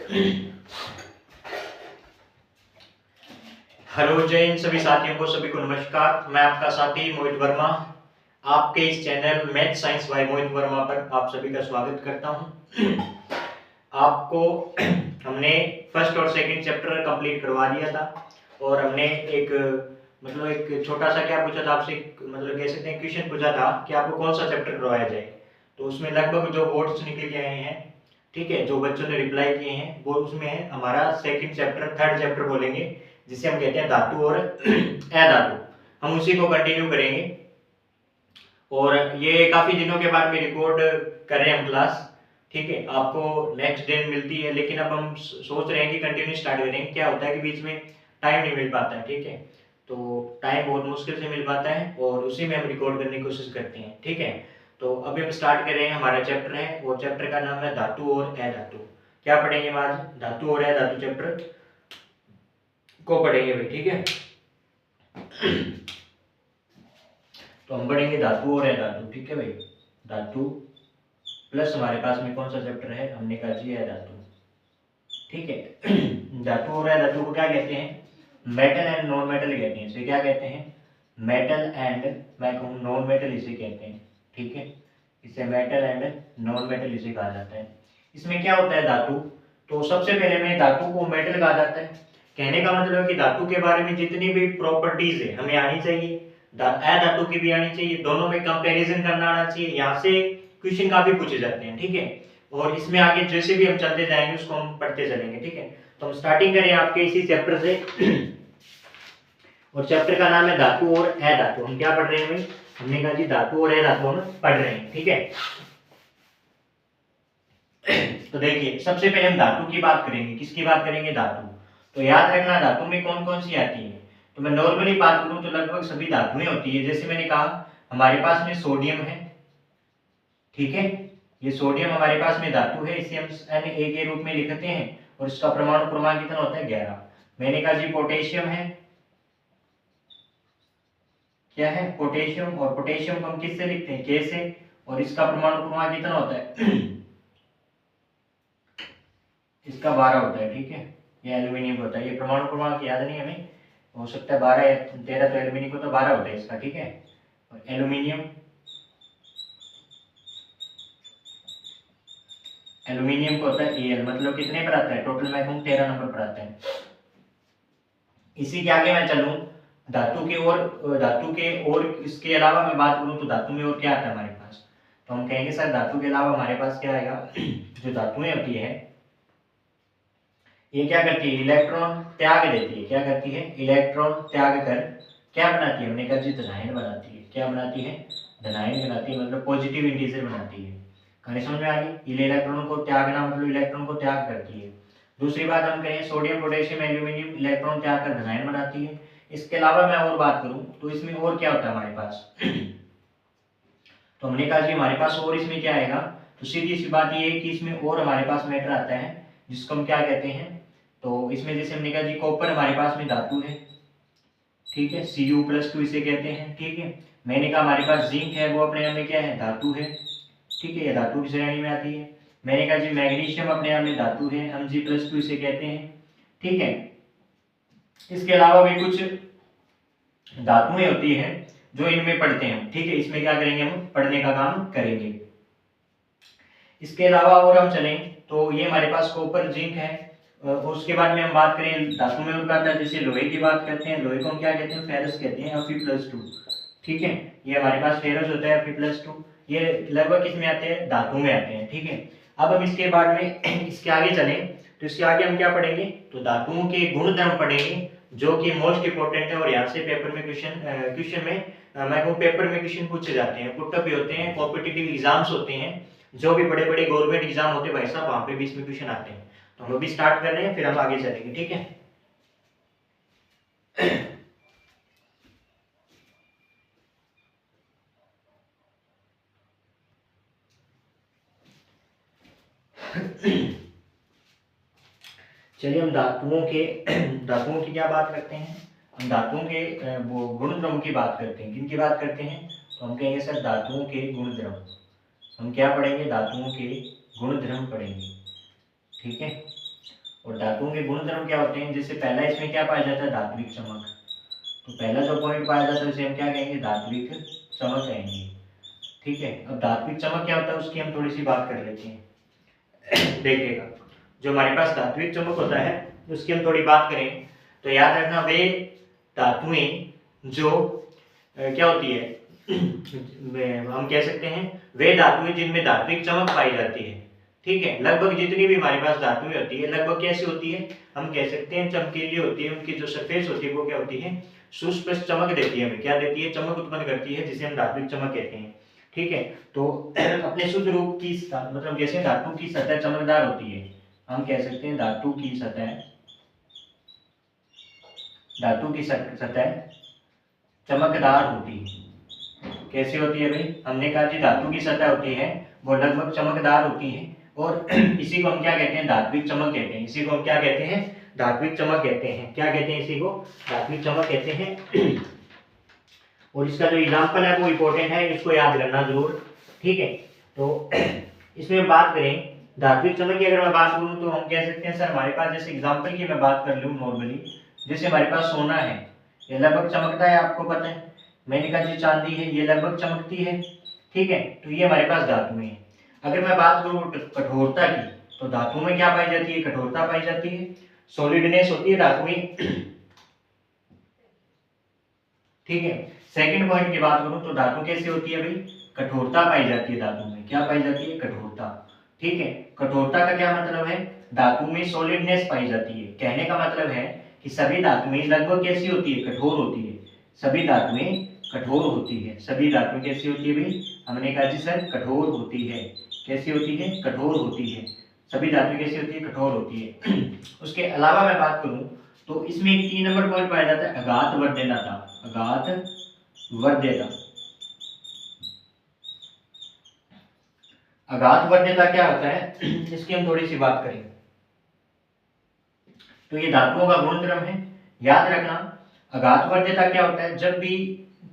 Hello जय हिंद सभी साथियों को, सभी को नमस्कार। मैं आपका साथी मोहित वर्मा आपके इस चैनल मैथ साइंस बाय मोहित वर्मा पर आप सभी का स्वागत करता हूं। आपको हमने फर्स्ट और सेकंड चैप्टर कंप्लीट करवा दिया था और हमने एक छोटा सा क्या पूछा था आपसे, मतलब कह सकते हैं क्वेश्चन पूछा था कि आपको कौन सा चैप्टर करवाया जाए। तो उसमें लगभग जो वोट्स निकल के आए हैं, ठीक है, जो बच्चों ने रिप्लाई किए हैं वो उसमें है हमारा सेकंड चैप्टर, थर्ड चैप्टर बोलेंगे, जिसे हम कहते हैं धातु और अधातु। हम उसी को कंटिन्यू करेंगे और ये काफी दिनों के बाद में रिकॉर्ड कर रहे हैं हम क्लास, ठीक है। आपको नेक्स्ट डे मिलती है, लेकिन अब हम सोच रहे हैं कि कंटिन्यू स्टार्ट करेंगे। क्या होता है कि बीच में टाइम नहीं मिल पाता है, ठीक है, तो टाइम बहुत मुश्किल से मिल पाता है और उसी में हम रिकॉर्ड करने की कोशिश करते हैं, ठीक है। तो अभी हम स्टार्ट कर रहे हैं, हमारा चैप्टर है और चैप्टर का नाम है धातु और अधातु। क्या पढ़ेंगे आज? धातु और अधातु चैप्टर को पढ़ेंगे भाई, ठीक है। तो हम पढ़ेंगे धातु और अधातु, ठीक है भाई। धातु प्लस हमारे पास में कौन सा चैप्टर है, हमने कहा जी अधातु, ठीक है। धातु और अधातु को क्या कहते हैं? मेटल एंड नॉन मेटल कहते हैं। इसे क्या कहते हैं? मेटल एंड, मैं कहूँ नॉन मेटल इसे कहते हैं, ठीक है। इसे मेटल एंड नॉन मेटल इसे कहा जाता है। इसमें क्या होता है धातु? तो सबसे पहले में धातु को मेटल कहा जाता है। कहने का मतलब है कि धातु के बारे में जितनी भी प्रॉपर्टीज है हमें आनी चाहिए, अधातु की भी आनी चाहिए, दोनों में कंपैरिजन करना आना चाहिए। यहाँ से क्वेश्चन काफी पूछे जाते हैं, ठीक है। और इसमें आगे जैसे भी हम चलते जाएंगे उसको हम पढ़ते चलेंगे, ठीक है। तो हम स्टार्टिंग करें आपके इसी चैप्टर से और चैप्टर का नाम है धातु और अधातु। हम क्या पढ़ रहे हैं भाई? हमने कहा जी धातु और अधातु हम पढ़ रहे हैं, ठीक है। तो देखिए, सबसे पहले हम धातु की बात करेंगे। किसकी बात करेंगे? धातु। तो याद रखना धातु में कौन कौन सी आती है। तो मैं नॉर्मली बात करूं तो लगभग सभी धातुएं होती है। जैसे मैंने कहा हमारे पास में सोडियम है, ठीक है। ये सोडियम हमारे पास में धातु है, इसे हम Na के रूप में लिखते हैं और इसका परमाणु क्रमांक कितना होता है? 11। मैंने कहा जी पोटेशियम है, क्या है? पोटेशियम। और पोटेशियम को हम किससे लिखते हैं? के से, और इसका परमाणु क्रमांक कितना होता है? इसका 12 होता है, ठीक है। ये एल्यूमिनियम होता है, ये परमाणु क्रमांक याद नहीं हमें, हो सकता है 12 या 13, तो एल्यूमिनियम को तो 12 होता है इसका, ठीक है। और एल्यूमिनियम, एल्यूमिनियम को होता है Al, मतलब कितने पर आता है? टोटल मैं कहूँ 13 नंबर पर आता है। इसी के आगे मैं चलूं धातु के और इसके अलावा मैं बात करूं तो धातु में और क्या आता है हमारे पास? तो हम कहेंगे सर धातु के अलावा हमारे पास क्या आएगा? जो धातुएं होती है ये क्या करती है? इलेक्ट्रॉन त्याग देती है। क्या करती है? इलेक्ट्रॉन त्याग कर क्या बनाती है? हमने कहा जी धनायन बनाती है। क्या बनाती है? धनायन बनाती है, मतलब पॉजिटिव इंटीजर बनाती है। कहानी समझ में आ गई? इलेक्ट्रॉन को त्यागना मतलब इलेक्ट्रॉन को त्याग करती है। दूसरी बात हम करें सोडियम पोटेशियम एल्यूमिनियम इलेक्ट्रॉन त्याग कर धनायन बनाती है। इसके अलावा मैं और बात करूं तो इसमें और क्या होता है हमारे पास? तो हमने कहा कि हमारे पास और इसमें क्या आएगा? तो सीधी सी बात ये है कि इसमें और हमारे पास मैटर आता है जिसको हम क्या कहते हैं? तो इसमें जैसे हमने कहा जी कॉपर हमारे पास में धातु है, ठीक है, Cu+2 इसे कहते हैं, ठीक है। मैंने कहा हमारे पास जिंक है, वो अपने आप में क्या है? धातु है, ठीक है, ये धातु की श्रेणी में आती है। मैंने कहा जी मैग्नीशियम अपने आप में धातु है, Mg+2 इसे कहते हैं, ठीक है। इसके अलावा भी कुछ धातुएं होती हैं जो इनमें पढ़ते हैं, ठीक है। इसमें क्या करेंगे? हम पढ़ने का काम करेंगे। इसके अलावा और हम चलें तो ये हमारे पास कॉपर जिंक है। उसके बाद में हम बात करें धातु में उनका आता है, जैसे लोहे की बात करते हैं, लोहे को हम क्या कहते हैं? फेरस कहते हैं, Fe+2, ठीक है। ये हमारे पास फेरस होता है Fe+2। ये लगभग किसमें आते हैं? धातु में आते हैं, ठीक है। अब हम इसके बाद में इसके आगे चलें तो इसके आगे हम क्या पढ़ेंगे? तो धातुओं के गुण धर्म पढ़ेंगे, जो कि मोस्ट इंपोर्टेंट है और यहाँ से पेपर में क्वेश्चन में मैं कहूँ पेपर में क्वेश्चन पूछे जाते हैं, पुटअप भी होते हैं, कॉम्पिटिटिव एग्जाम्स होते हैं, जो भी बड़े बड़े गवर्नमेंट एग्जाम होते हैं भाई साहब, वहां पे भी इसमें क्वेश्चन आते हैं। तो हम अभी स्टार्ट कर रहे हैं, फिर हम आगे चलेंगे, ठीक है। चलिए हम धातुओं की क्या बात करते हैं? हम धातुओं के वो गुणधर्म की बात करते हैं। किन की बात करते हैं? तो हम कहेंगे सर धातुओं के गुणधर्म। हम क्या पढ़ेंगे? धातुओं के गुणधर्म पढ़ेंगे, ठीक है। और धातुओं के गुणधर्म क्या होते हैं, जैसे पहला इसमें क्या पाया जाता है, धात्विक चमक। तो पहला जो पॉइंट पाया जाता है उसे हम क्या कहेंगे, धात्विक चमक कहेंगे। ठीक है, अब धात्विक चमक क्या होता है उसकी हम थोड़ी सी बात कर लेते हैं। देखिएगा, जो हमारे पास धात्विक चमक होता है उसकी हम थोड़ी बात करें तो याद रखना, वे धातुएं जो क्या होती है हम कह सकते हैं वे धातुएं जिनमें धात्विक चमक पाई जाती है। ठीक है, लगभग जितनी भी हमारे पास धातुएं होती है लगभग कैसी होती है, हम कह सकते हैं चमकीली होती है। उनकी जो सरफेस होती है वो क्या होती है, सुस्पष्ट चमक देती है, हमें क्या देती है, चमक उत्पन्न करती है, जिसे हम धात्विक चमक कहते हैं। ठीक है, तो अपने शुद्ध रूप की मतलब जैसे धातु की सतह चमकदार होती है, हम कह सकते हैं धातु की सतह चमकदार होती है। कैसी होती है भाई, हमने कहा जी धातु की सतह होती है वो लगभग चमकदार होती है, और इसी को हम क्या कहते हैं, धात्विक चमक कहते हैं। इसी को हम क्या कहते हैं, धात्विक चमक कहते हैं। क्या कहते हैं, इसी को धात्विक चमक कहते हैं। और इसका जो एग्जाम्पल है वो इंपॉर्टेंट है, इसको याद रखना जरूर। ठीक है, तो इसमें बात करें धात्विक चमक की, अगर मैं बात करूं तो हम कह सकते हैं सर हमारे पास, जैसे एग्जाम्पल की मैं बात कर लूं नॉर्मली, जैसे हमारे पास सोना है, ये लगभग चमकता है, आपको पता है। मैंने कहा जी चांदी है, ये लगभग चमकती है। ठीक है, तो ये हमारे पास धातुएं हैं। अगर मैं बात करूं कठोरता की, तो धातु में क्या पाई जाती है, कठोरता पाई जाती है, सॉलिडनेस होती है धातुएं। ठीक है, सेकंड पॉइंट की बात करूं तो धातु कैसी होती है भाई, कठोरता पाई जाती है धातु में। क्या पाई जाती है, कठोरता। ठीक है, कठोरता का क्या मतलब है, धातु में सॉलिडनेस पाई जाती है। कहने का मतलब है कि सभी धातुएं लगभग कैसी होती है, कठोर होती है। सभी धातुएं कठोर होती है। सभी धातुएं कैसी होती है भाई, हमने कहा जी सर कठोर होती है। कैसी होती है, कठोर होती है। सभी धातुएं कैसी होती है, कठोर होती है। उसके अलावा मैं बात करूं तो इसमें एक 3 नंबर पॉइंट पाया जाता है, अघात वर्ध्यता। अघात वर्ध्यता। अघात वर्ध्यता क्या होता है, इसकी हम थोड़ी सी बात करें तो ये धातुओं का गुणधर्म है। याद रखना, अघात वर्ध्यता क्या होता है, जब भी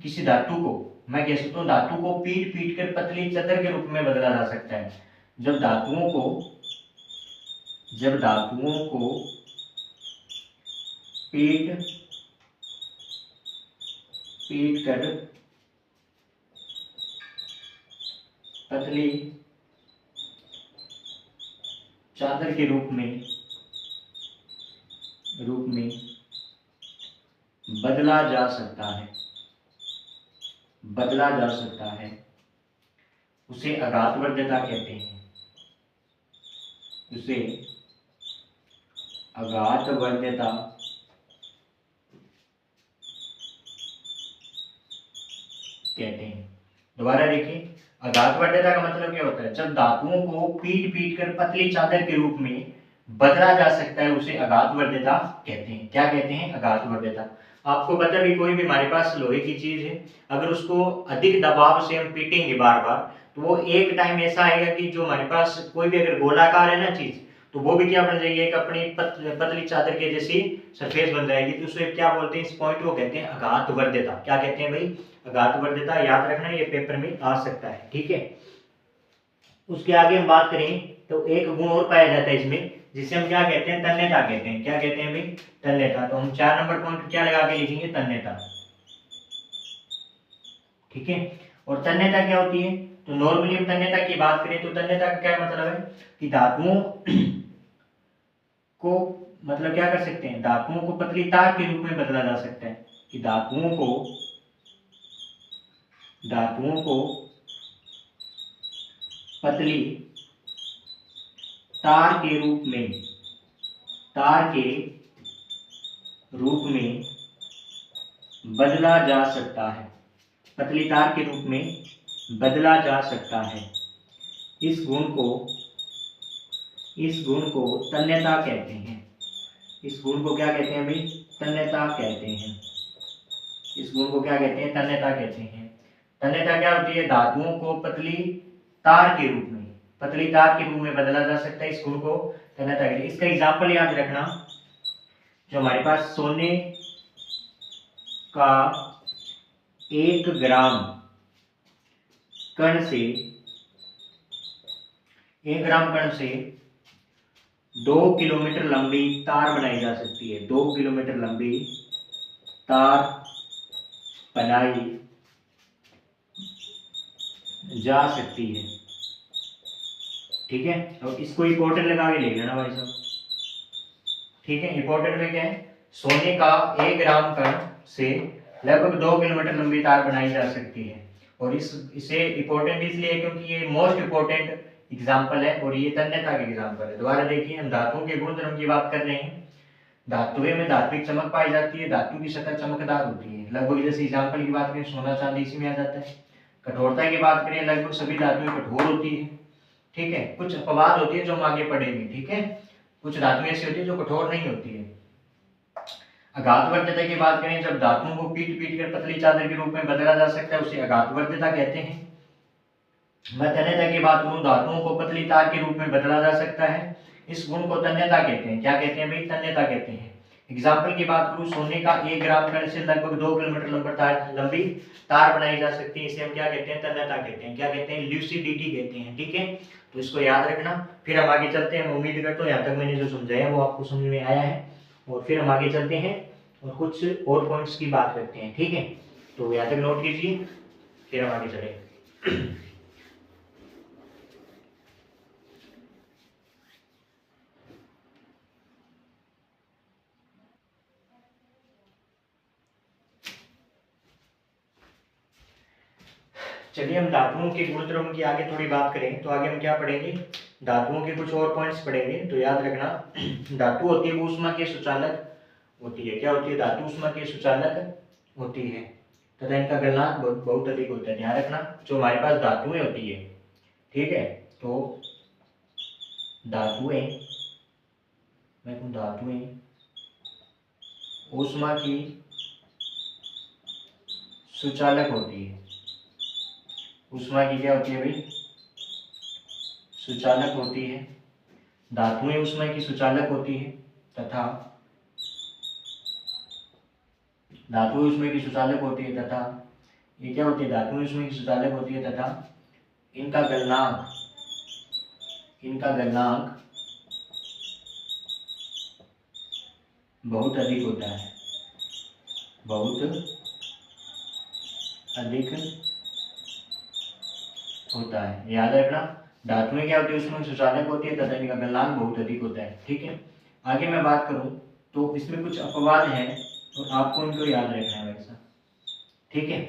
किसी धातु को, मैं कह सकता हूं धातु को पीट पीट कर पतली चदर के रूप में बदला जा सकता है। जब धातुओं को पीट पीट कर पतली चादर के रूप में बदला जा सकता है, उसे अघात वर्ध्यता कहते हैं। उसे अघात वर्ध्यता कहते हैं। दोबारा देखिए, अघात वर्ध्यता का मतलब क्या होता है, जब धातुओं को पीट पीट कर पतली चादर के रूप में बदला जा सकता है, उसे अघात वर्ध्यता कहते हैं। क्या कहते हैं, अघात वर्ध्यता। आपको पता भी, कोई भी हमारे पास लोहे की चीज है, अगर उसको अधिक दबाव से हम पीटेंगे बार बार, तो वो एक टाइम ऐसा आएगा कि जो हमारे पास कोई भी अगर गोलाकार है ना चीज, तो वो भी क्या बन जाएगी, एक अपनी पतली चादर के जैसी सरफेस बन जाएगी। तो उसे क्या बोलते हैं, इस पॉइंट को कहते हैं अघात वर्ध्यता। क्या कहते हैं भाई, अघात वर्ध्यता। याद रखना, ये पेपर में आ सकता है। ठीक है, उसके आगे हम बात करें तो एक गुण और पाया जाता है इसमें, जिसे हम क्या कहते हैं, तन्यता कहते हैं। क्या कहते हैं भाई, तन्यता। तो हम 4 नंबर पॉइंट क्या लगा के लिखेंगे, तन्यता। ठीक है, और तन्यता क्या होती है, तो नॉर्मली हम तन्यता की बात करें तो तन्यता का क्या मतलब है कि धातुओं को मतलब क्या कर सकते हैं, धातुओं को पतली तार के रूप में बदला जा सकता है। कि धातुओं को पतली तार के रूप में बदला जा सकता है। पतली तार के रूप में बदला जा सकता है। इस गुण को तन्यता कहते हैं। इस गुण को क्या कहते हैं भाई, तन्यता कहते हैं। इस गुण को क्या कहते हैं, तन्यता कहते हैं। तन्यता क्या होती है, धातुओं को पतली तार के रूप में बदला जा सकता है। इस गुण को तन्यता कहते हैं। इसका एग्जाम्पल याद रखना, जो हमारे पास सोने का 1 ग्राम कण से 2 किलोमीटर लंबी तार बनाई जा सकती है। 2 किलोमीटर लंबी तार बनाई जा सकती है। ठीक है, तो इसको इंपॉर्टेंट लगा के लिख लेना भाई साहब। ठीक है, इंपॉर्टेंट में क्या है, सोने का 1 ग्राम कण से लगभग 2 किलोमीटर लंबी तार बनाई जा सकती है। और इसे इंपॉर्टेंट इसलिए है क्योंकि ये मोस्ट इंपॉर्टेंट एग्जाम्पल है और ये तन्यता के एग्जाम्पल है। दोबारा देखिए, हम धातुओं के गुणधर्म की बात कर रहे हैं। धातुएं में धात्विक चमक पाई जाती है, धातु की सतह चमकदार होती है। लगभग जैसे एग्जाम्पल की बात करें, सोना चांदी इसी में आ जाता है। कठोरता की बात करें, लगभग सभी धातुएं कठोर होती है। ठीक है, कुछ अपवाद होती है जो हम आगे पढ़ेंगे। ठीक है, कुछ धातुएं ऐसी होती है जो कठोर नहीं होती है। अघातवर्ध्यता की बात करें, जब धातुओं को पीट पीट कर पतली चादर के रूप में बदला जा सकता है उसे अघातवर्ध्यता कहते हैं। मैं तन्यता की बात करूं, धातुओं को पतली तार के रूप में बदला जा सकता है, इस गुण को तन्यता कहते हैं। क्या कहते हैं भाई, तन्यता कहते हैं। एग्जाम्पल की बात करूं, सोने का 1 ग्राम कण से लगभग 2 किलोमीटर लंबी तार बनाई जा सकती है, इसे हम क्या कहते हैं, तन्यता कहते हैं। क्या कहते हैं, ल्यूसिडिटी कहते हैं। ठीक है, तो इसको याद रखना। फिर हम आगे चलते हैं। मैं उम्मीद करता हूँ यहाँ तक मैंने जो समझाया वो आपको समझ में आया है। और फिर हम आगे चलते हैं और कुछ और पॉइंट्स की बात करते हैं। ठीक है, तो यहाँ तक नोट कीजिए, फिर हम आगे चलेंगे। चलिए, हम धातुओं के गुणधर्म की आगे थोड़ी बात करें तो आगे हम क्या पढ़ेंगे, धातुओं के कुछ और पॉइंट्स पढ़ेंगे। तो याद रखना, धातु होती है वो ऊष्मा के सुचालक होती है। क्या होती है, धातु ऊष्मा के सुचालक होती है तथा इनका गलनांक बहुत अधिक होता है। ध्यान रखना, जो हमारे पास धातुएं होती है, ठीक है, तो धातुएं ऊष्मा की सुचालक होती है। ऊष्मा की क्या होती है भाई, सुचालक होती है। धातुएं ऊष्मा की सुचालक होती है तथा धातुएं ऊष्मा की सुचालक होती है तथा ये क्या होती है, धातुएं ऊष्मा की सुचालक होती है तथा इनका गलनांक बहुत अधिक होता है, बहुत अधिक होता है। याद रखना, धातुएं क्या होती है, उसमें सुचालक होती है तथा इनका गलनांक बहुत अधिक होता है। ठीक है, आगे मैं बात करूं तो इसमें कुछ अपवाद हैं तो आपको इनको याद रखना है वैसा। ठीक है,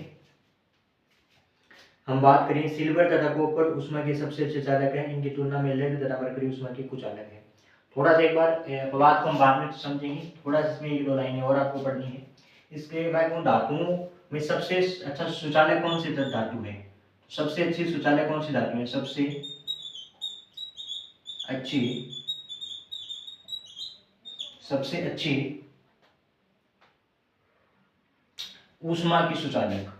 हम बात करें सिल्वर तथा कॉपर ऊष्मा के सबसे अच्छे चालक हैं, इनकी तुलना में लेड तथा मरकरी ऊष्मा के कुछ अलग है। थोड़ा सा एक बार अपवाद को हम बाद में समझेंगे, थोड़ा सा इसमें 1-2 लाइनें और आपको पढ़नी है। इसके बाद धातुओं में सबसे अच्छा सुचालक कौन सी धातु है, सबसे अच्छी सुचालक कौन सी धातु है, सबसे अच्छी ऊष्मा की सुचालक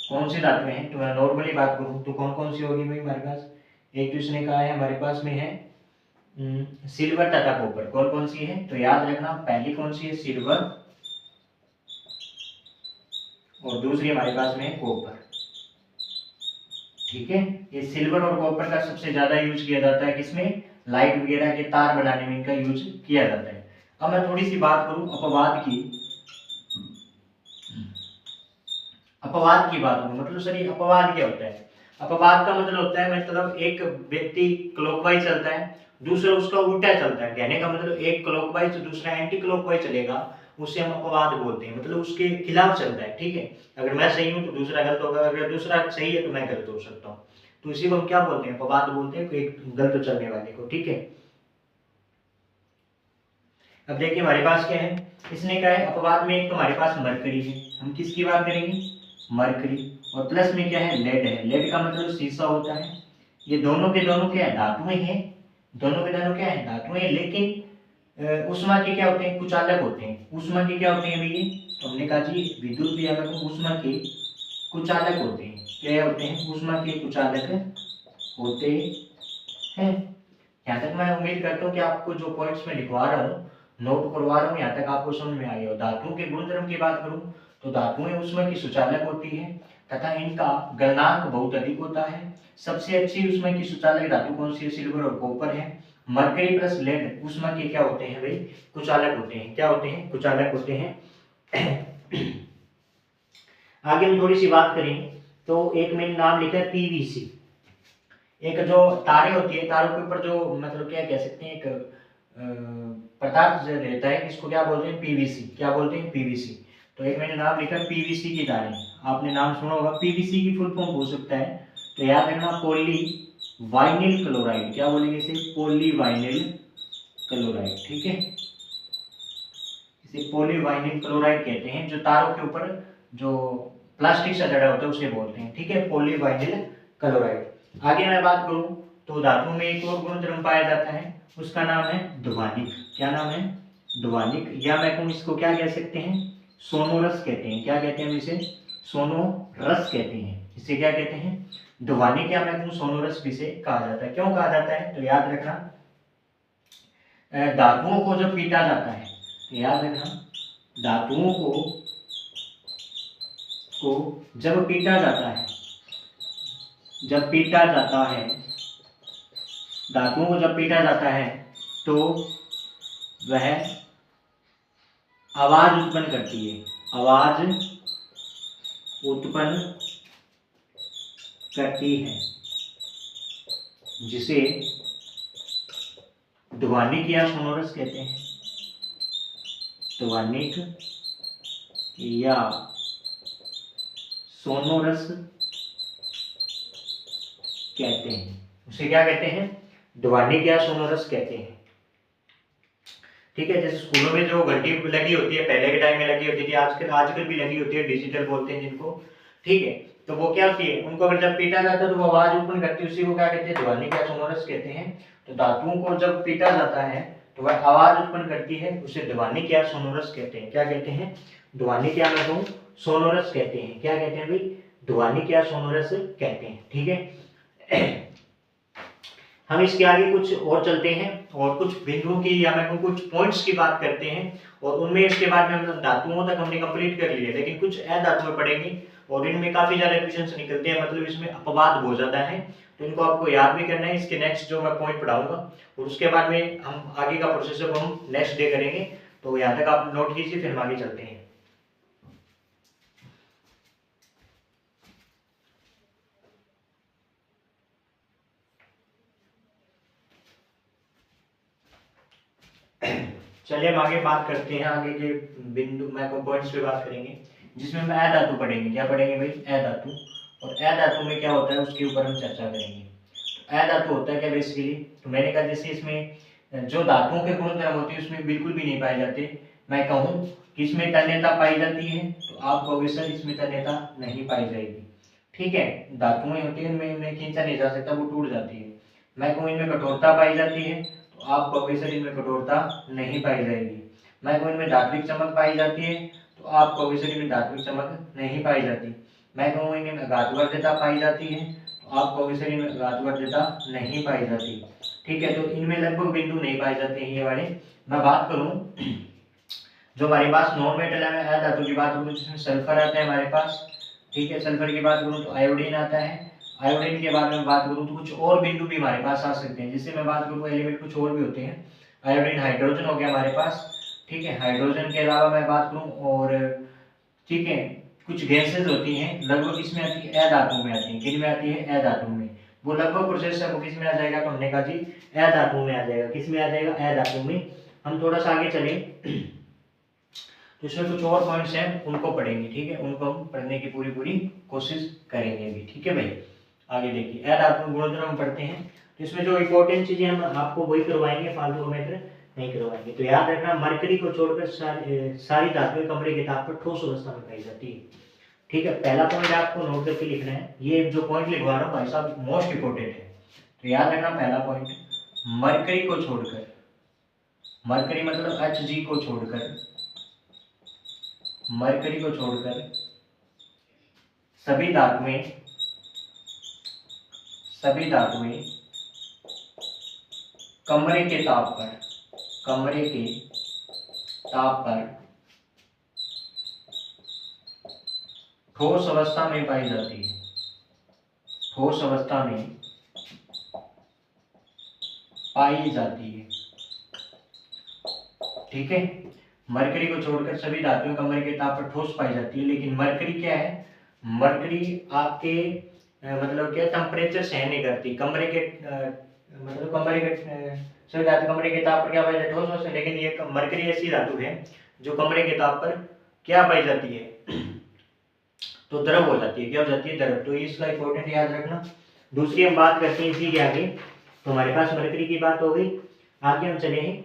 कौन सी धातुएं हैं। तो मैं नॉर्मली बात करूं तो कौन कौन सी होगी भाई हमारे पास, एक तो इसने कहा है हमारे पास में है सिल्वर तथा कॉपर। कौन कौन सी है, तो याद रखना, पहली कौन सी है, सिल्वर, और दूसरी हमारे पास में है कॉपर। ठीक है, ये सिल्वर और कॉपर का सबसे ज्यादा यूज किया जाता है किसमें, लाइट वगैरह के तार बनाने में इनका यूज किया जाता है। अब मैं थोड़ी सी बात करूं अपवाद की बात करूं, मतलब सर ये अपवाद क्या होता है। अपवाद का मतलब होता है, मतलब एक व्यक्ति क्लॉकवाइज चलता है, दूसरा उसका उल्टा चलता है। कहने का मतलब एक क्लॉकवाइज तो दूसरा एंटी क्लॉकवाइज चलेगा, उसे हम अपवाद बोलते हैं, मतलब उसके खिलाफ चलता है। ठीक है, अगर मैं सही हूं तो दूसरा गलत होगा, अगर दूसरा सही है तो मैं गलत हो सकता हूँ, तो इसी को हम क्या बोलते हैं, अपवाद बोलते हैं, एक गलत चलने वाले को। ठीक है, अब देखिए हमारे पास क्या है, इसने कहा है अपवाद में एक तो हमारे पास मरकरी है, हम किसकी बात करेंगे, मरकरी, और प्लस में क्या है, लेड है। लेड का मतलब शीशा होता है। ये दोनों के दोनों क्या है, धातुएं हैं, दोनों के दोनों क्या है, धातुएं हैं, लेकिन ऊष्मा के क्या होते हैं, कुछ अलग होते हैं। ऊष्मा के क्या होते हैं भैया, तो हमने कहा जी विद्युत वियामक ऊष्मा के कुछ अलग होते हैं। क्या होते हैं, ऊष्मा के कुछ अलग होते हैं। यहाँ तक मैं उम्मीद करता हूँ कि आपको जो पॉइंट्स में लिखवा रहा हूँ, नोट करवा रहा हूँ, यहाँ तक आपको समझ में आ गया हो। धातुओं के गुणधर्म की बात करूँ तो धातुएं ऊष्मा की सुचालक होती है तथा इनका गलनांक बहुत अधिक होता है। सबसे अच्छी ऊष्मा की सुचालक धातु कौन सी है? सिल्वर और कॉपर है। मरकरी प्लस लेड ऊष्मा के क्या होते हैं भाई? कुचालक होते हैं। क्या होते हैं? कुचालक होते हैं। आगे हम थोड़ी सी बात करें तो एक मैंने नाम लिखा है पीवीसी। एक जो तारे होती है, तारों के ऊपर जो मतलब क्या कह सकते हैं, एक पदार्थ रहता है, इसको क्या बोलते हैं? पीवीसी। क्या बोलते हैं? पीवीसी। तो एक मैंने नाम लिखा पीवीसी की तारें। आपने नाम सुना होगा। पीवीसी की फुल फॉर्म हो सकता है, तो याद रखना पॉली वाइनिल क्लोराइड। क्या बोलेंगे इसे? Poly vinyl chloride. ठीक है, इसे पॉली वाइनिल क्लोराइड कहते हैं। जो तारों के ऊपर जो प्लास्टिक सा जड़ा होता है उसे बोलते हैं। ठीक है, पॉली वाइनिल क्लोराइड। आगे मैं बात करूं तो धातु में एक और गुणधर्म पाया जाता है, उसका नाम है ध्वनिक। क्या नाम है? ध्वनिक। या मैं कहूं इसको क्या कह सकते हैं? सोनोरस कहते हैं। क्या कहते हैं हम इसे? सोनोरस कहते हैं। इसे क्या कहते हैं? ध्वनिक या मैं कहूं सोनोरस भी से कहा जाता है। क्यों कहा जाता है? तो याद रखना धातुओं को जब पीटा जाता है, तो याद रखना धातुओं को जब पीटा जाता है, जब पीटा जाता है, धातुओं को जब पीटा जाता है तो वह आवाज उत्पन्न करती है। आवाज उत्पन्न करती है, जिसे ध्वनिक या सोनोरस कहते हैं। ध्वनिक या सोनोरस कहते हैं। उसे क्या कहते हैं? ध्वनिक या सोनोरस कहते हैं। ठीक है, जैसे स्कूलों में जो घंटी लगी होती है, पहले के टाइम में लगी होती थी, आजकल भी लगी होती है, डिजिटल बोलते हैं जिनको। ठीक है, तो वो क्या होती है? उनको अगर जब पीटा जाता है तो वो आवाज उत्पन्न करती है, उसी को क्या कहते हैं? ध्वनिक या सोनोरस कहते हैं। तो धातुओं को जब पीटा जाता है तो वह आवाज उत्पन्न करती है, उसे ध्वनिक या सोनोरस कहते हैं। क्या कहते हैं? ध्वनिक या मैं कहूं सोनोरस कहते हैं। क्या कहते हैं भाई? ध्वनिक या सोनोरस कहते हैं। ठीक है, हम इसके आगे कुछ और चलते हैं और कुछ बिंदुओं की या मैं कहूं कुछ पॉइंट्स की बात करते हैं, और उनमें इसके बाद में हम धातुओं तक हमने कंप्लीट कर लिया, लेकिन कुछ अधातुएं पढ़ेंगे और इनमें काफी ज्यादा क्वेश्चंस निकलते हैं, मतलब इसमें अपवाद बहुत ज्यादा है, तो इनको आपको याद भी करना है। इसके नेक्स्ट जो मैं पॉइंट पढ़ाऊंगा और उसके बाद में हम आगे का प्रोसेस हम नेक्स्ट डे करेंगे, तो यहाँ तक आप नोट कीजिए, फिर हम आगे चलते हैं। चलिए हम आगे बात करते हैं, आगे के बिंदु मैं पॉइंट्स पे बात करेंगे, जिसमें हम अधातु पढ़ेंगे। क्या पढ़ेंगे भाई? अधातु। और अधातु में क्या होता है उसके ऊपर हम चर्चा करेंगे। अधातु होता है क्या बेसिकली? तो मैंने कहा जैसे इसमें जो धातुओं के गुणधर्म होते हैं उसमें बिल्कुल भी नहीं पाए जाते। मैं कहूँ कि इसमें तन्यता पाई जाती है, तो आप कहोगे सर इसमें तन्यता नहीं पाई जाएगी। ठीक है, धातुएं होती है इनमें खींचा नहीं जा सकता, वो टूट जाती है। मैं कहूँ इनमें कठोरता पाई जाती है, तो आप कहोगे सर इनमें कठोरता नहीं पाई जाएगी। मैं कहूँ इनमें धात्विक चमक पाई जाती है, तो आप कहोगे सर इनमें धात्विक चमक नहीं पाई जाती। मैं कहूँ इनमें घातवर्ध्यता पाई जाती है, तो आप कहोगे सर इनमें घातवर्ध्यता नहीं पाई जाती। ठीक है, तो इनमें लगभग बिंदु नहीं पाए जाते हैं ये वाले। मैं बात करूं जो हमारे पास नॉन मेटल है, मैं अधातु की बात करूं जिसमें सल्फर आता है हमारे पास। ठीक है, सल्फर की बात करूं तो आयोडीन आता है। आयोडीन के बारे में बात करूं तो कुछ और बिंदु भी हमारे पास आ सकते हैं, जिससे मैं बात करूं एलिमेंट कुछ और भी होते हैं। आयोडीन हाइड्रोजन हो गया हमारे पास। ठीक है, हाइड्रोजन के अलावा मैं बात करूं और ठीक है कुछ गैसेज होती हैं, लगभग इसमें आती है अधातु में आती है। किन में आती है? अधातु में। वो लगभग प्रोसेस है वो किस में आ जाएगा? तो हमने कहा जी अधातु में आ जाएगा। किस में आ जाएगा? अधातु में। हम थोड़ा सा आगे चले तो इसमें कुछ और पॉइंट्स हैं उनको पढ़ेंगे। ठीक है, उनको हम पढ़ने की पूरी कोशिश करेंगे भी। ठीक है भाई, आगे देखिए अधातु गुणधर्म हम पढ़ते हैं, तो इसमें जो इंपॉर्टेंट चीजें हम आपको वही करवाएंगे, फालतू मैटर नहीं करवाएंगे। तो याद रखना मरकरी को छोड़कर सारी धातुएं कमरे के ताप पर ठोस अवस्था में पाई जाती है। ठीक है, पहला पॉइंट आपको नोट करके लिखना है। ये जो पॉइंट लिखवा रहा हूँ भाई साहब मोस्ट इंपोर्टेंट है, तो याद रखना पहला पॉइंट मरकरी को छोड़कर, मरकरी मतलब Hg को छोड़कर, मरकरी को छोड़कर सभी धातुएं कमरे के ताप पर, कमरे के ताप पर ठोस अवस्था में पाई जाती है, ठोस अवस्था में पाई जाती है। ठीक है, मरकरी को छोड़कर सभी धातुएं कमरे के ताप पर ठोस पाई जाती है, लेकिन मरकरी क्या है, मरकरी आपके मतलब क्या टेम्परेचर सहन नहीं करती, कमरे के मतलब कमरे के सभी धातु कमरे के ताप पर क्या पाई जाती है, ठोस अवस्था। लेकिन ये मरकरी ऐसी धातु है जो कमरे के ताप पर क्या पाई जाती है, तो द्रव हो जाती है। क्या हो जाती है, द्रव। तो इसका इंपॉर्टेंट याद रखना। दूसरी हम बात करते हैं इसी के आगे। तो हमारे पास मरकरी की बात हो गई, आगे हम चले हैं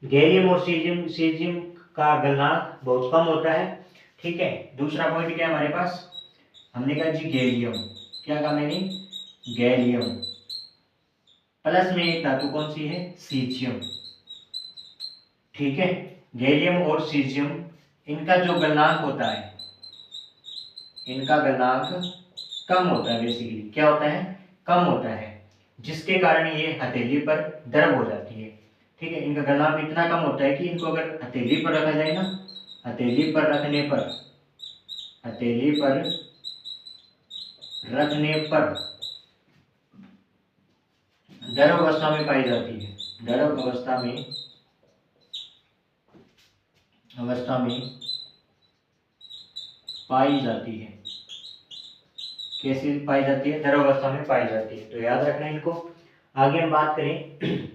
गैलियम और सीजियम का गलनांक बहुत कम होता है। ठीक है, दूसरा पॉइंट क्या है हमारे पास, हमने कहा जी गैलियम, क्या कहा मैंने, गैलियम प्लस में एक धातु कौन सी है, सीजियम। ठीक है, गैलियम और सीजियम इनका जो गलनांक होता है, इनका गलनांक कम होता है, बेसिकली क्या होता है, कम होता है, जिसके कारण ये हथेली पर द्रव हो जाती है। ठीक है, इनका गलनांक इतना कम होता है कि इनको अगर हथेली पर रखा जाए ना, हथेली पर रखने पर, हथेली पर रखने पर द्रव अवस्था में पाई जाती है, द्रव अवस्था में पाई जाती है। कैसे पाई जाती है, द्रव अवस्था में पाई जाती है, तो याद रखना इनको। आगे हम बात करें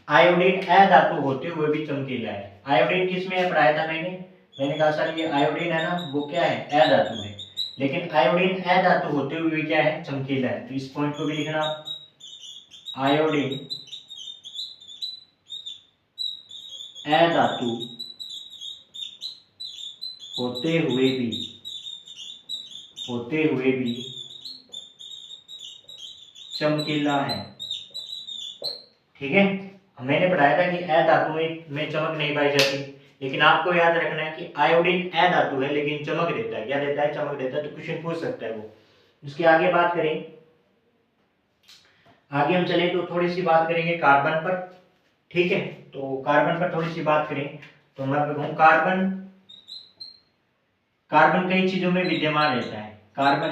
आयोडीन अधातु होते हुए भी चमकीला है। आयोडीन किसमें पढ़ाया था मैंने कहा सर ये आयोडीन है ना, वो क्या है, अधातु है, लेकिन आयोडीन अधातु होते हुए भी क्या है, चमकीला है। तो इस पॉइंट को भी लिखना, आयोडीन अधातु होते हुए भी चमकीला है। ठीक है, मैंने बताया था कि अधातु में चमक नहीं पाई जाती, लेकिन आपको याद रखना है कि आयोडीन अधातु है लेकिन चमक देता है। क्या देता है, चमक देता है। तो क्वेश्चन पूछ सकता है वो। उसके आगे बात करें, आगे हम चले तो थोड़ी सी बात करेंगे कार्बन पर। ठीक है, तो कार्बन पर थोड़ी सी बात करें तो मैं कहूँ कार्बन कई चीजों में विद्यमान रहता है। कार्बन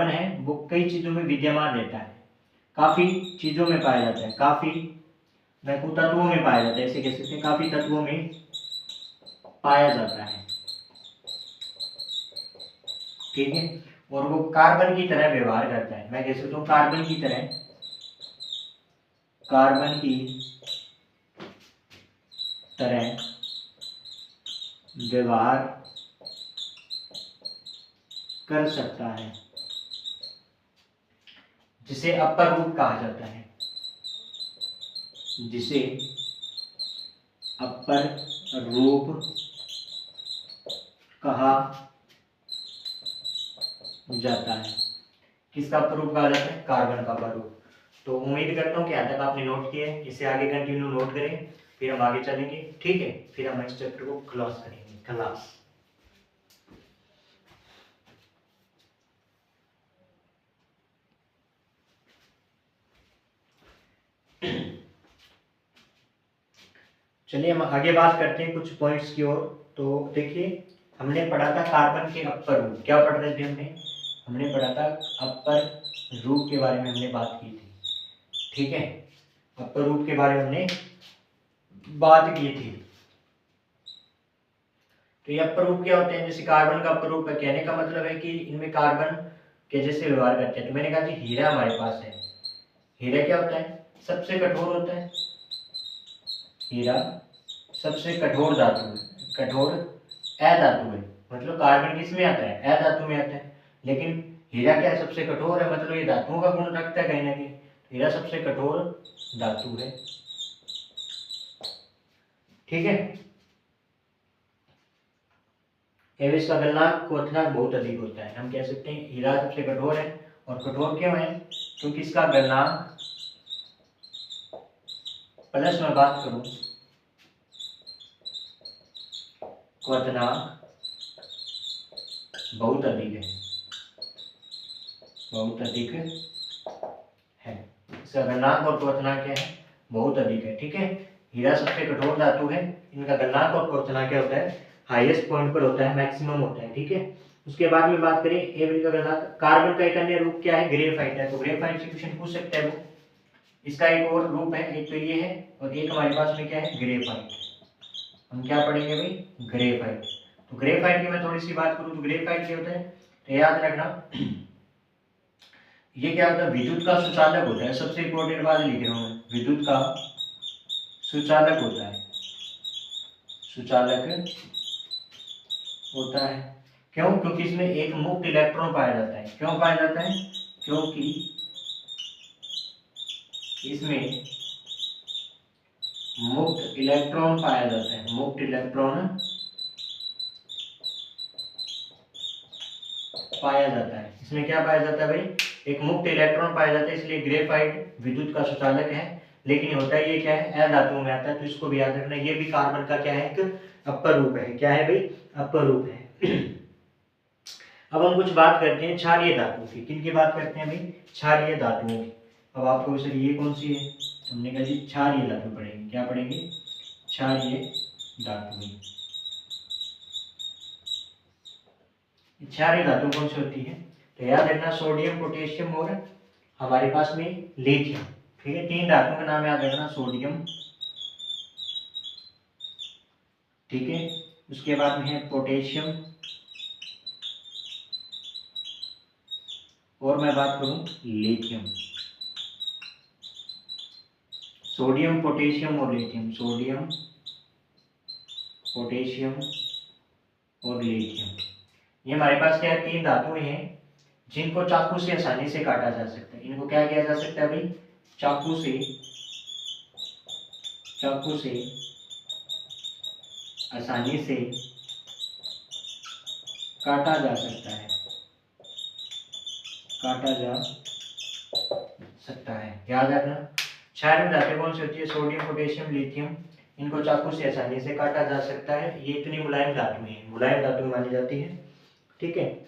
है वो कई चीजों में विद्यमान रहता है, काफी चीजों में पाया जाता है, काफी तत्वों में पाया जाता है, ऐसे कह सकते हैं काफी तत्वों में पाया जाता है। ठीक है, और वो कार्बन की तरह व्यवहार करता है। मैं कह सकता हूँ कार्बन की तरह व्यवहार कर सकता है, जिसे अपर रूप कहा जाता है, जिसे अपर रूप कहा जाता है। किसका अपर रूप कहा जाता है, कार्बन का अपर रूप। तो उम्मीद करता हूँ कि यहाँ तक आपने नोट किया है, इसे आगे कंटिन्यू नोट करें, फिर हम आगे चलेंगे। ठीक है, फिर हम इस चैप्टर को क्लोज करेंगे। क्लास चलिए हम आगे बात करते हैं कुछ पॉइंट्स की ओर। तो देखिए, हमने पढ़ा था कार्बन के अपर रूप। क्या पढ़ रहे थे हमने पढ़ा था अपर रूप के बारे में हमने बात की थी। ठीक है, अपर रूप के बारे में हमने बात की थी। तो ये अपर रूप क्या होते हैं, जैसे कार्बन का अपर रूप है, कहने का मतलब है कि इनमें कार्बन के जैसे व्यवहार करते हैं। तो मैंने कहा जी हीरा हमारे पास है, हीरा क्या होता है, सबसे कठोर होता है। हीरा सबसे कठोर धातु है, कठोर अधातु है। मतलब कार्बन किस में आता है, अधातु में आता है, लेकिन हीरा क्या सबसे कठोर है, मतलब ये धातुओं का गुण रखता है कहीं ना कहीं। हीरा सबसे कठोर धातु है। ठीक है, एवं इसका गलनांक क्वथनांक बहुत अधिक होता है। हम कह सकते हैं हीरा सबसे कठोर है, और कठोर क्यों है, क्योंकि इसका गलनांक प्लस में बात करूं क्वथनांक बहुत अधिक है, बहुत अधिक है। इसका गलनांक और क्वथनांक क्या है, बहुत अधिक है। ठीक है, हीरा सबसे कठोर धातु है, इनका गलनांक और क्वोथनांक क्या होता है, हाईएस्ट पॉइंट पर होता है, मैक्सिमम होता है, ठीक है। उसके बाद में बात करें एवरेज का गलनांक, कार्बन का एक अन्य रूप क्या है, ग्रेफाइट है, तो ग्रेफाइट से क्वेश्चन पूछ सकता है वो। इसका एक और रूप है, एक तो ये है और एक हमारे पास में क्या है, ग्रेफाइट। हम क्या पढ़ेंगे भाई, ग्रेफाइट। तो ग्रेफाइट की मैं थोड़ी सी बात करूं तो ग्रेफाइट क्या होता है, तो याद रखना ये क्या होता है, विद्युत का सुचालक होता है। सबसे इंपॉर्टेंट बात लिख रहा हूं, विद्युत का सुचालक होता है, सुचालक होता है। क्यों, क्योंकि इसमें एक मुक्त इलेक्ट्रॉन पाया जाता है। क्यों पाया जाता है, क्योंकि इसमें मुक्त इलेक्ट्रॉन पाया जाता है, मुक्त इलेक्ट्रॉन पाया जाता है। इसमें क्या पाया जाता है भाई, एक मुक्त इलेक्ट्रॉन पाया जाता है, इसलिए ग्रेफाइट विद्युत का सुचालक है। लेकिन होता है ये क्या है, अधातुओं में आता है, तो इसको भी याद रखना, ये भी कार्बन का क्या है, एक अपर रूप है। क्या है भाई, अपर रूप है। अब हम कुछ बात करते हैं क्षारीय धातुओं की। किन की बात करते हैं भाई, क्षारीय धातुओं की। अब आपको सर ये कौन सी है, हमने कहा जी क्षारीय धातु पढ़ेंगे। क्या पढ़ेंगे, क्षारीय धातु। क्षारीय धातु कौन सी होती है, तो याद रखना सोडियम, पोटेशियम और हमारे पास में लिथियम, ठीक है। तीन धातुओं का नाम याद रखना, सोडियम, ठीक है, उसके बाद में है पोटेशियम, और मैं बात करूं लिथियम। सोडियम, पोटेशियम और लिथियम, सोडियम, पोटेशियम और लिथियम, ये हमारे पास क्या है, तीन धातुएं हैं जिनको चाकू से आसानी से काटा जा सकता है। इनको क्या किया जा सकता है भाई, चाकू से आसानी से काटा जा सकता है, काटा जा सकता है, याद रखना। क्षारीय धातु कौन सी होती है, सोडियम, पोटेशियम, लिथियम, इनको चाकू से आसानी से काटा जा सकता है। ये इतनी मुलायम धातु है, मुलायम धातु मानी जाती है, ठीक है।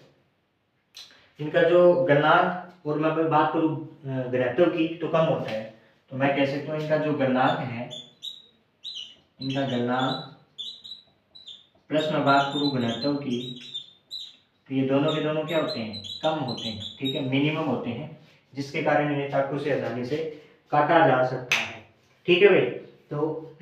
इनका जो गलनांक, और मैं बात करूं घनत्व की, तो कम होता है। तो मैं कह सकता हूँ इनका जो गलनांक है, इनका गलनांक प्लस मैं बात करूं घनत्व की, तो ये दोनों के दोनों क्या होते हैं, कम होते हैं, ठीक है, मिनिमम होते हैं, जिसके कारण इन्हें चाकू से आसानी से काटा जा सकता है, ठीक है भाई। तो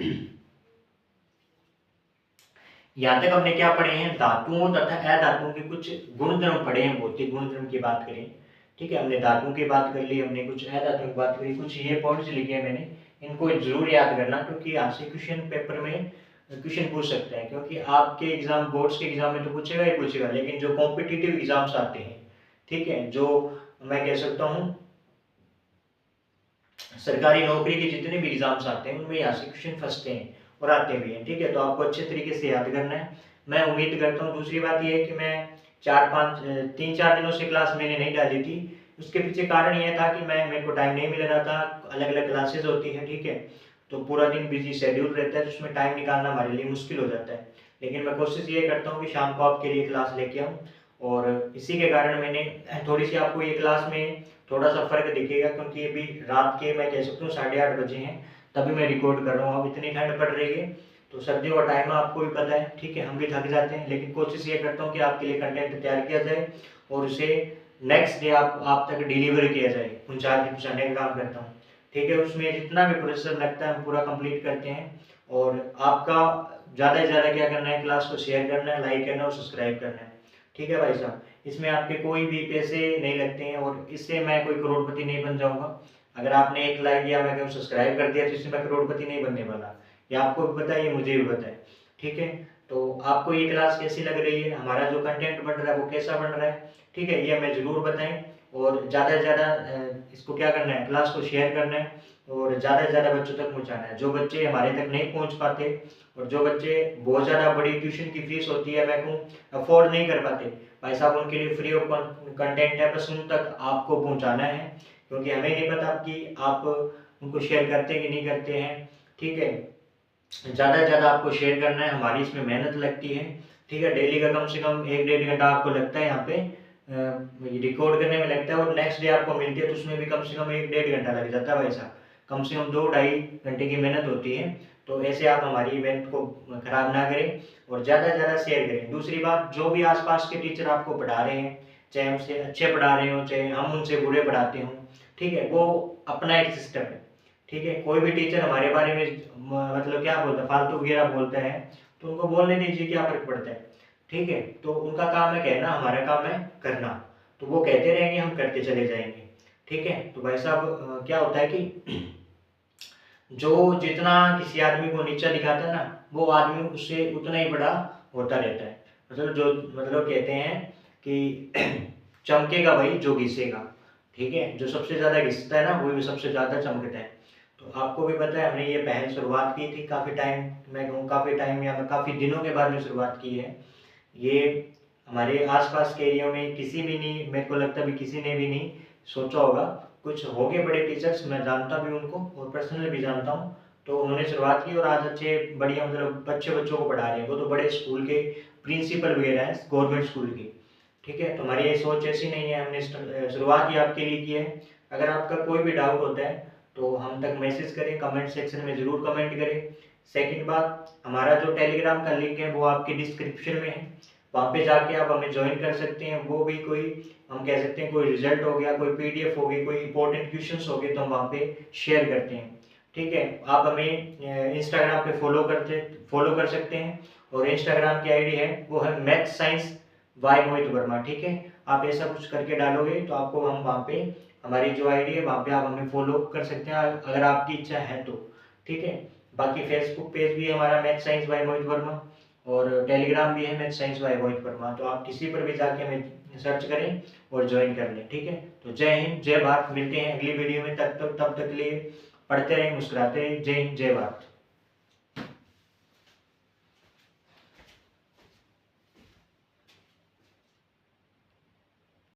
यहाँ तक हमने क्या पढ़े हैं, धातुओं तथा अधातुओं के कुछ गुणधर्म पढ़े हैं, भौतिक गुणधर्म की बात करें, ठीक है। हमने धातुओं की बात कर ली, हमने कुछ अधातुओं की बात करी, कुछ ये पॉइंट्स लिखे हैं मैंने, इनको जरूर याद करना, क्योंकि यहाँ से क्वेश्चन पेपर में क्वेश्चन पूछ सकते हैं। क्योंकि आपके एग्जाम, बोर्ड्स के एग्जाम में तो पूछेगा ही पूछेगा, लेकिन जो कॉम्पिटिटिव एग्जाम्स आते हैं, ठीक है, जो मैं कह सकता हूँ सरकारी नौकरी के जितने भी एग्जाम्स आते हैं, उनमें यहाँ से क्वेश्चन फंसते हैं और आते भी हैं, ठीक है। तो आपको अच्छे तरीके से याद करना है, मैं उम्मीद करता हूँ। दूसरी बात यह है कि मैं 3-4 दिनों से क्लास मैंने नहीं डाली थी। उसके पीछे कारण यह था कि मेरे को टाइम नहीं मिल रहा था, अलग अलग क्लासेस होती हैं, ठीक है, तो पूरा दिन बिजी शेड्यूल रहता है, तो उसमें टाइम निकालना हमारे लिए मुश्किल हो जाता है। लेकिन मैं कोशिश ये करता हूँ कि शाम को आपके लिए क्लास लेके आऊँ, और इसी के कारण मैंने थोड़ी सी आपको ये क्लास में थोड़ा सा फर्क दिखेगा, क्योंकि ये भी रात के मैं कह सकता हूँ 8:30 बजे हैं, तभी मैं रिकॉर्ड कर रहा हूँ। अब इतनी ठंड पड़ रही है, तो सर्दियों का टाइम आपको भी पता है, ठीक है, हम भी थक जाते हैं, लेकिन कोशिश ये करता हूँ कि आपके लिए कंटेंट तैयार किया जाए और उसे नेक्स्ट डे आप तक डिलीवर किया जाए, पहुँचाने का काम करता हूँ, ठीक है। उसमें जितना भी प्रोसेस लगता है हम पूरा कंप्लीट करते हैं, और आपका ज़्यादा से ज़्यादा क्या करना है, क्लास को शेयर करना है, लाइक करना है और सब्सक्राइब करना है, ठीक है भाई साहब। इसमें आपके कोई भी पैसे नहीं लगते हैं, और इससे मैं कोई करोड़पति नहीं बन जाऊंगा। अगर आपने एक लाइक या मैं सब्सक्राइब कर दिया, तो इससे मैं करोड़पति नहीं बनने वाला, ये आपको भी पता है, ये मुझे भी पता है, ठीक है। तो आपको ये क्लास कैसी लग रही है, हमारा जो कंटेंट बन रहा है वो कैसा बन रहा है, ठीक है, ये हमें जरूर बताएं। और ज़्यादा से ज़्यादा इसको क्या करना है, क्लास को शेयर करना है, और ज़्यादा से ज़्यादा बच्चों तक पहुँचाना है। जो बच्चे हमारे तक नहीं पहुँच पाते, और जो बच्चे बहुत ज़्यादा बड़ी ट्यूशन की फीस होती है, मैं कहूँ अफोर्ड नहीं कर पाते, भाई साहब, उनके लिए फ्री ऑफ कंटेंट है, बस उन तक आपको पहुंचाना है, क्योंकि हमें नहीं पता कि आप उनको शेयर करते हैं कि नहीं करते हैं, ठीक है। ज़्यादा से ज़्यादा आपको शेयर करना है, हमारी इसमें मेहनत लगती है, ठीक है। डेली का कम से कम 1-1.5 घंटा आपको लगता है यहाँ पे रिकॉर्ड करने में लगता है, और नेक्स्ट डे आपको मिलती है, तो उसमें भी कम से कम 1-1.5 घंटा लग जाता है भाई साहब, कम से कम 2-2.5 घंटे की मेहनत होती है। तो ऐसे आप हमारी इवेंट को खराब ना करें और ज़्यादा से ज़्यादा शेयर करें। दूसरी बात, जो भी आसपास के टीचर आपको पढ़ा रहे हैं, चाहे हमसे अच्छे पढ़ा रहे हो चाहे हम उनसे बुरे पढ़ाते हों, ठीक है, वो अपना एक सिस्टम है, ठीक है। कोई भी टीचर हमारे बारे में मतलब क्या बोलता है, फालतू वगैरह बोलता है, तो उनको बोलने दीजिए, क्या फर्क पड़ता है, ठीक है। तो उनका काम है कहना, हमारा काम है करना, तो वो कहते रहेंगे, हम करते चले जाएंगे, ठीक है। तो भाई साहब क्या होता है कि जो जितना किसी आदमी को नीचा दिखाता है ना, वो आदमी उससे उतना ही बड़ा होता रहता है। मतलब जो मतलब कहते हैं कि चमकेगा भाई जो घिसेगा, ठीक है। जो सबसे ज्यादा घिसता है ना, वो भी सबसे ज्यादा चमकता है। तो आपको भी पता है, हमने ये पहल शुरुआत की थी काफी टाइम, मैं कहूँ काफी टाइम या मैं काफी दिनों के बाद में शुरुआत की है। ये हमारे आसपास के एरिया में किसी भी नहीं, मेरे को लगता भी किसी ने भी नहीं सोचा होगा। कुछ हो गए बड़े टीचर्स, मैं जानता भी उनको और पर्सनली भी जानता हूँ, तो उन्होंने शुरुआत की और आज अच्छे बढ़िया मतलब अच्छे बच्चों को पढ़ा रहे हैं। वो तो बड़े स्कूल के प्रिंसिपल वगैरह हैं, गवर्नमेंट स्कूल के, ठीक है। तो हमारी ये सोच ऐसी नहीं है, हमने शुरुआत ही आपके लिए की है। अगर आपका कोई भी डाउट होता है तो हम तक मैसेज करें, कमेंट सेक्शन में ज़रूर कमेंट करें। सेकंड बात, हमारा जो टेलीग्राम का लिंक है वो आपके डिस्क्रिप्शन में है, वहाँ पे जाके आप हमें ज्वाइन कर सकते हैं। वो भी कोई हम कह सकते हैं कोई रिजल्ट हो गया, कोई पीडीएफ हो गई, कोई इंपॉर्टेंट क्वेश्चंस हो गए, तो हम वहाँ पे शेयर करते हैं, ठीक है। आप हमें इंस्टाग्राम पे फॉलो कर सकते हैं और इंस्टाग्राम की आईडी है वो है मैथ साइंस बाय मोहित वर्मा, ठीक है। आप ऐसा कुछ करके डालोगे तो आपको हम वहाँ पे हमारी जो आईडी है वहाँ पे आप हमें फॉलो कर सकते हैं अगर आपकी इच्छा है तो, ठीक है। बाकी फेसबुक पेज भी है हमारा मैथ साइंस बाय मोहित वर्मा और टेलीग्राम भी है मैथ साइंस बाय मोहित वर्मा, तो आप किसी पर भी जाके हमें सर्च करें और ज्वाइन कर लें, ठीक है। तो जय हिंद जय भारत, मिलते हैं अगली वीडियो में, तब तक के लिए पढ़ते रहें, मुस्कुराते रहें। जय हिंद जय भारत।